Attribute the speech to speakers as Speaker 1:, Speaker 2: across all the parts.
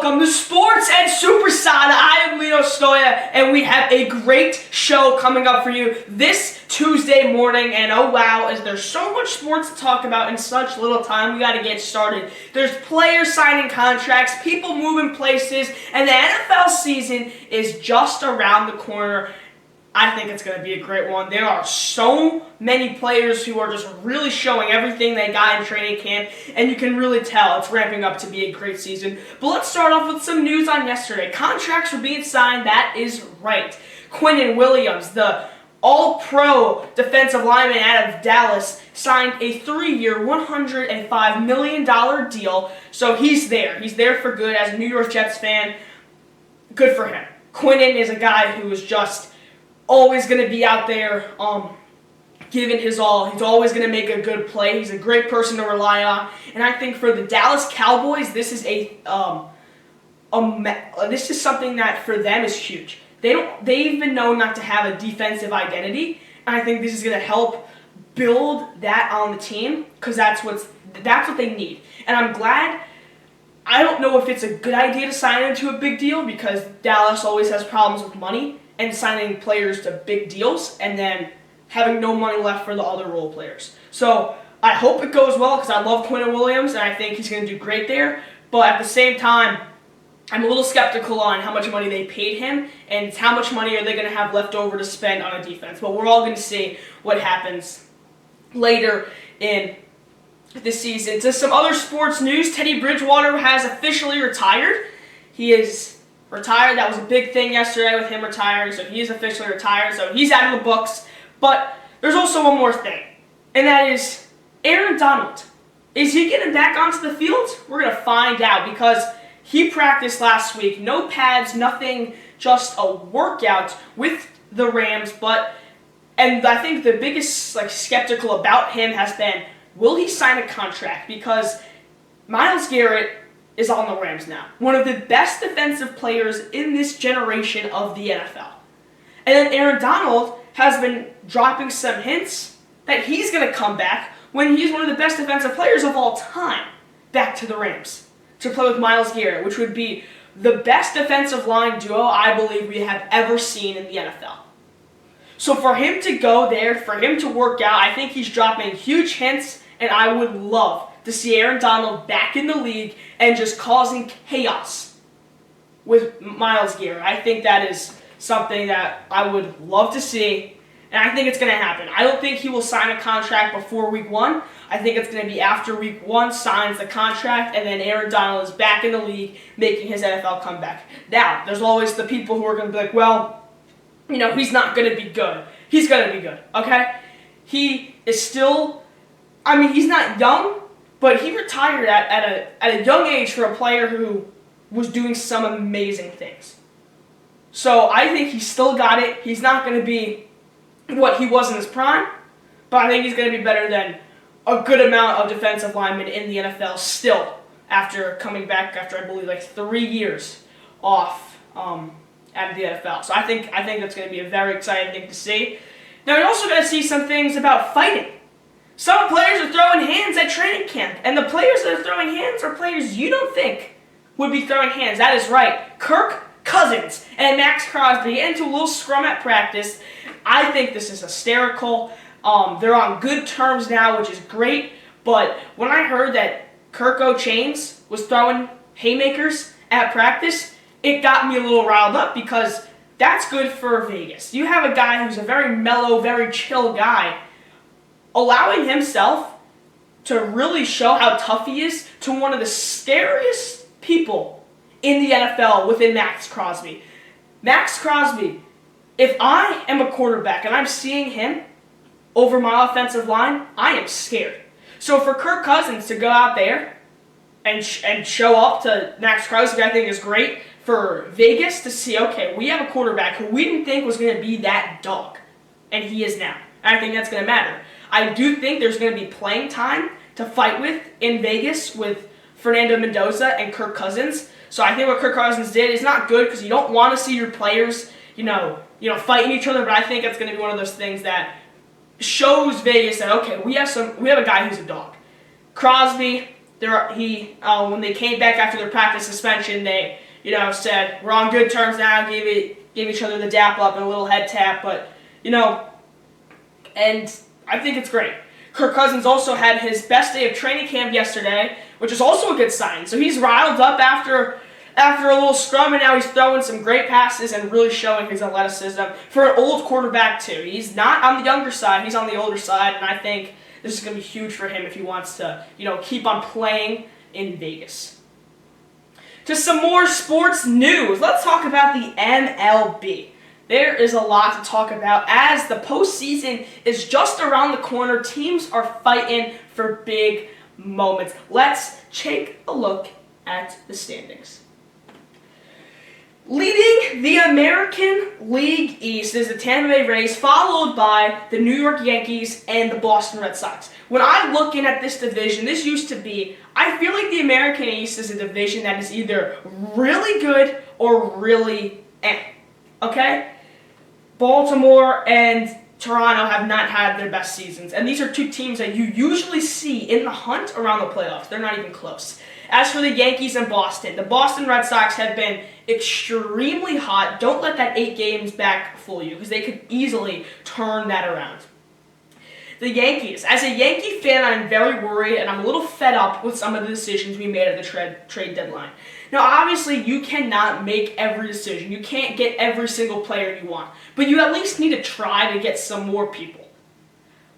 Speaker 1: welcome to Sports and Soppressata. I am Leo Stoya, and we have a great show coming up for you this Tuesday morning. And oh wow, is there so much sports to talk about in such little time? We got to get started. There's players signing contracts, people moving places, and the NFL season is just around the corner. I think it's going to be a great one. There are so many players who are just really showing everything they got in training camp, and you can really tell it's ramping up to be a great season. But let's start off with some news on yesterday. Contracts were being signed, that is right. Quinnen Williams, the all-pro defensive lineman out of Dallas, signed a 3-year, $105 million deal, so he's there. He's there for good. As a New York Jets fan, good for him. Quinnen is a guy who is just always going to be out there giving his all. He's always going to make a good play. He's a great person to rely on. And I think for the Dallas Cowboys, this is this is something that for them is huge. They've been known not to have a defensive identity, and I think this is going to help build that on the team because that's what they need. And I'm glad. I don't know if it's a good idea to sign into a big deal because Dallas always has problems with money and signing players to big deals and then having no money left for the other role players. So I hope it goes well because I love Quinnen Williams and I think he's going to do great there. But at the same time, I'm a little skeptical on how much money they paid him and how much money are they going to have left over to spend on a defense. But we're all going to see what happens later in the season. To some other sports news, Teddy Bridgewater has officially retired. He is retired. That was a big thing yesterday with him retiring, so he is officially retired, so he's out of the books. But there's also one more thing, and that is Aaron Donald. Is he getting back onto the field? We're going to find out because he practiced last week. No pads, nothing, just a workout with the Rams. And I think the biggest skeptical about him has been, will he sign a contract? Because Myles Garrett is on the Rams now. One of the best defensive players in this generation of the NFL. And then Aaron Donald has been dropping some hints that he's going to come back when he's one of the best defensive players of all time back to the Rams to play with Myles Garrett, which would be the best defensive line duo I believe we have ever seen in the NFL. So for him to go there, for him to work out, I think he's dropping huge hints, and I would love to see Aaron Donald back in the league and just causing chaos with Myles Garrett. I think that is something that I would love to see, and I think it's going to happen. I don't think he will sign a contract before week 1. I think it's going to be after week 1, signs the contract, and then Aaron Donald is back in the league making his NFL comeback. Now, there's always the people who are going to be like, well, he's not going to be good. He's going to be good, okay? He is still, he's not young, but he retired at a young age for a player who was doing some amazing things. So I think he's still got it. He's not going to be what he was in his prime, but I think he's going to be better than a good amount of defensive linemen in the NFL still after coming back after, I believe, 3 years off out of the NFL. So I think that's going to be a very exciting thing to see. Now, you're also going to see some things about fighting. Some players are throwing hands at training camp, and the players that are throwing hands are players you don't think would be throwing hands. That is right. Kirk Cousins and Max Crosby get into a little scrum at practice. I think this is hysterical. They're on good terms now, which is great, but when I heard that Kirko Chains was throwing haymakers at practice, it got me a little riled up because that's good for Vegas. You have a guy who's a very mellow, very chill guy, allowing himself to really show how tough he is to one of the scariest people in the NFL within Max Crosby. Max Crosby, if I am a quarterback and I'm seeing him over my offensive line, I am scared. So for Kirk Cousins to go out there and show up to Max Crosby, I think is great for Vegas to see, okay, we have a quarterback who we didn't think was going to be that dog, and he is now. I think that's going to matter. I do think there's going to be playing time to fight with in Vegas with Fernando Mendoza and Kirk Cousins. So I think what Kirk Cousins did is not good because you don't want to see your players, fighting each other. But I think it's going to be one of those things that shows Vegas that okay, we have a guy who's a dog. Crosby, when they came back after their practice suspension, they said we're on good terms now. Gave each other the dap up and a little head tap, but and I think it's great. Kirk Cousins also had his best day of training camp yesterday, which is also a good sign. So he's riled up after a little scrum, and now he's throwing some great passes and really showing his athleticism for an old quarterback too. He's not on the younger side; he's on the older side, and I think this is going to be huge for him if he wants to, keep on playing in Vegas. To some more sports news, let's talk about the MLB. There is a lot to talk about as the postseason is just around the corner. Teams are fighting for big moments. Let's take a look at the standings. Leading the American League East is the Tampa Bay Rays, followed by the New York Yankees and the Boston Red Sox. When I'm looking at this division, this used to be, I feel like the American East is a division that is either really good or really okay? Baltimore and Toronto have not had their best seasons, and these are two teams that you usually see in the hunt around the playoffs. They're not even close. As for the Yankees and Boston, the Boston Red Sox have been extremely hot. Don't let that 8 games back fool you, because they could easily turn that around. The Yankees. As a Yankee fan, I'm very worried, and I'm a little fed up with some of the decisions we made at the trade deadline. Now, obviously, you cannot make every decision. You can't get every single player you want, but you at least need to try to get some more people.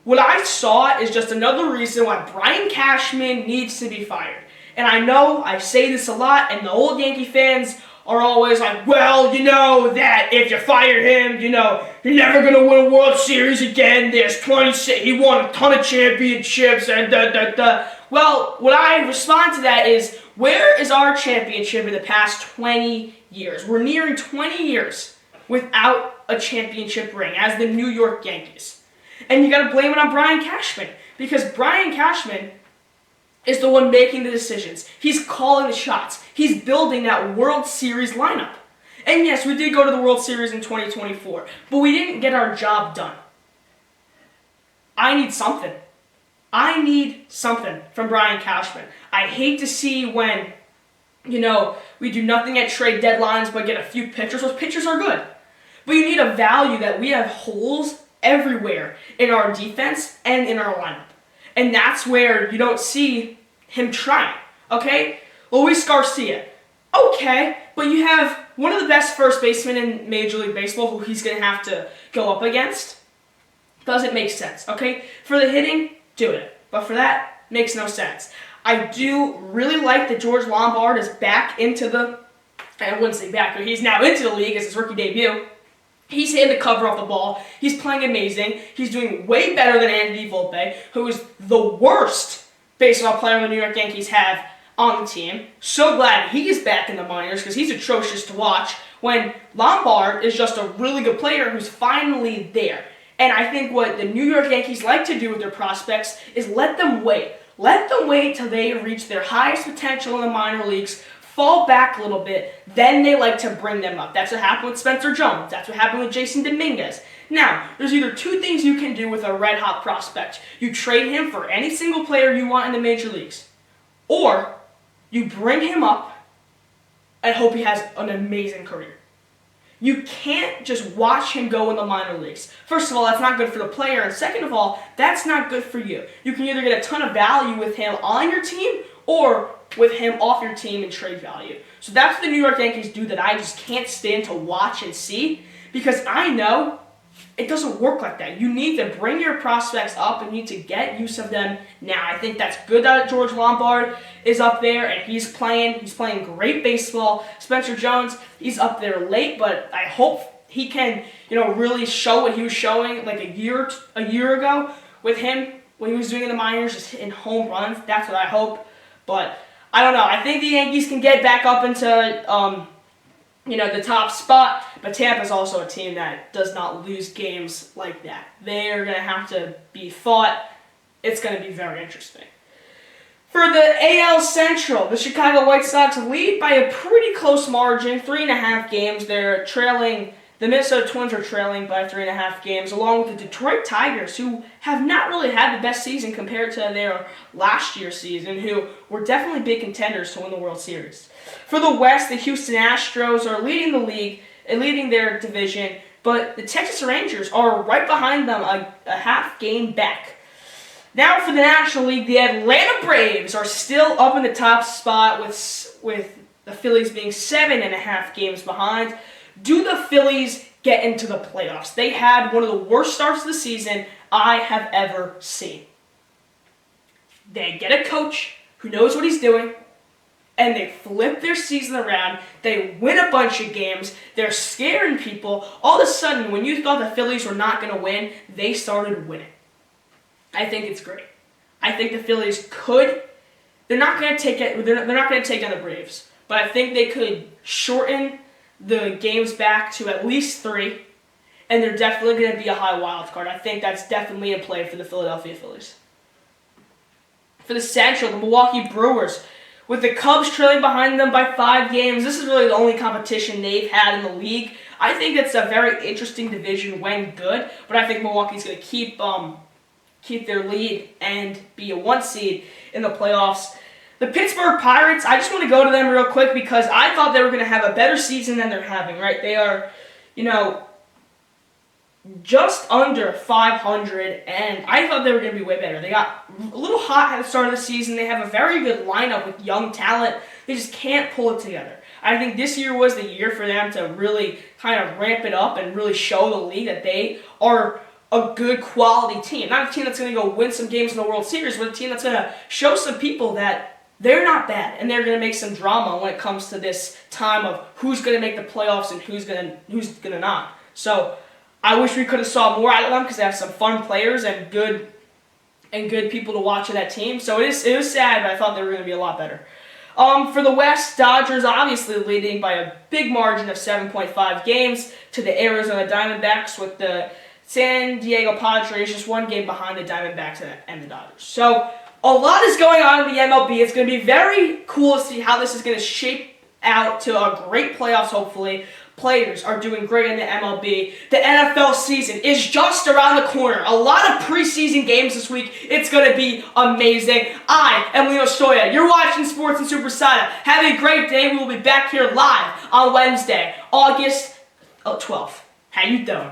Speaker 1: What I saw is just another reason why Brian Cashman needs to be fired. And I know I say this a lot, and the old Yankee fans are always like, well, that if you fire him, you're never going to win a World Series again. There's 26, he won a ton of championships, and Well, what I respond to that is, where is our championship in the past 20 years? We're nearing 20 years without a championship ring as the New York Yankees. And you got to blame it on Brian Cashman, because Brian Cashman is the one making the decisions. He's calling the shots. He's building that World Series lineup. And yes, we did go to the World Series in 2024, but we didn't get our job done. I need something. I need something from Brian Cashman. I hate to see when, we do nothing at trade deadlines but get a few pitchers. Those pitchers are good. But you need a value that we have holes everywhere in our defense and in our lineup. And that's where you don't see him trying, okay? Luis Garcia, okay, but you have one of the best first basemen in Major League Baseball who he's going to have to go up against. Doesn't make sense, okay? For the hitting, do it. But for that, makes no sense. I do really like that George Lombard is back into I wouldn't say back, but he's now into the league as his rookie debut. He's hitting the cover off the ball. He's playing amazing. He's doing way better than Andy Volpe, who is the worst baseball player the New York Yankees have on the team. So glad he is back in the minors because he's atrocious to watch when Lombard is just a really good player who's finally there. And I think what the New York Yankees like to do with their prospects is let them wait. Let them wait till they reach their highest potential in the minor leagues, fall back a little bit, then they like to bring them up. That's what happened with Spencer Jones. That's what happened with Jason Dominguez. Now, there's either two things you can do with a red-hot prospect. You trade him for any single player you want in the major leagues, or you bring him up and hope he has an amazing career. You can't just watch him go in the minor leagues. First of all, that's not good for the player, and second of all, that's not good for you. You can either get a ton of value with him on your team or with him off your team in trade value. So that's what the New York Yankees do that I just can't stand to watch and see, because I know it doesn't work like that. You need to bring your prospects up and you need to get use of them now. I think that's good that George Lombard is up there and he's playing great baseball. Spencer Jones, he's up there late, but I hope he can, really show what he was showing like a year ago with him when he was doing in the minors, just hitting home runs. That's what I hope. But I don't know. I think the Yankees can get back up into the top spot, but Tampa's also a team that does not lose games like that. They're going to have to be fought. It's going to be very interesting. For the AL Central, the Chicago White Sox lead by a pretty close margin, 3.5 games. They're trailing The Minnesota Twins are trailing by 3.5 games, along with the Detroit Tigers, who have not really had the best season compared to their last year's season, who were definitely big contenders to win the World Series. For the West, the Houston Astros are leading the league, leading their division, but the Texas Rangers are right behind them, a half game back. Now for the National League, the Atlanta Braves are still up in the top spot with the Phillies being 7.5 games behind. Do the Phillies get into the playoffs? They had one of the worst starts of the season I have ever seen. They get a coach who knows what he's doing, and they flip their season around. They win a bunch of games. They're scaring people. All of a sudden, when you thought the Phillies were not going to win, they started winning. I think it's great. I think the Phillies could. They're not going to take it. They're not going to take on the Braves, but I think they could shorten the games back to at least 3, and they're definitely going to be a high wild card. I think that's definitely in play for the Philadelphia Phillies. For the Central, the Milwaukee Brewers, with the Cubs trailing behind them by 5 games, this is really the only competition they've had in the league. I think it's a very interesting division when good, but I think Milwaukee's going to keep their lead and be a 1 seed in the playoffs. The Pittsburgh Pirates, I just want to go to them real quick because I thought they were going to have a better season than they're having, right? They are, just under 500, and I thought they were going to be way better. They got a little hot at the start of the season. They have a very good lineup with young talent. They just can't pull it together. I think this year was the year for them to really kind of ramp it up and really show the league that they are a good quality team. Not a team that's going to go win some games in the World Series, but a team that's going to show some people that they're not bad, and they're going to make some drama when it comes to this time of who's going to make the playoffs and who's going to not. So I wish we could have saw more out of them because they have some fun players and good people to watch in that team. So it was sad, but I thought they were going to be a lot better. For the West, Dodgers obviously leading by a big margin of 7.5 games to the Arizona Diamondbacks, with the San Diego Padres just 1 game behind the Diamondbacks and the Dodgers. So a lot is going on in the MLB. It's going to be very cool to see how this is going to shape out to a great playoffs, hopefully. Players are doing great in the MLB. The NFL season is just around the corner. A lot of preseason games this week. It's going to be amazing. I am Leo Soya. You're watching Sports and Soppressata. Have a great day. We will be back here live on Wednesday, August 12th. How you doing?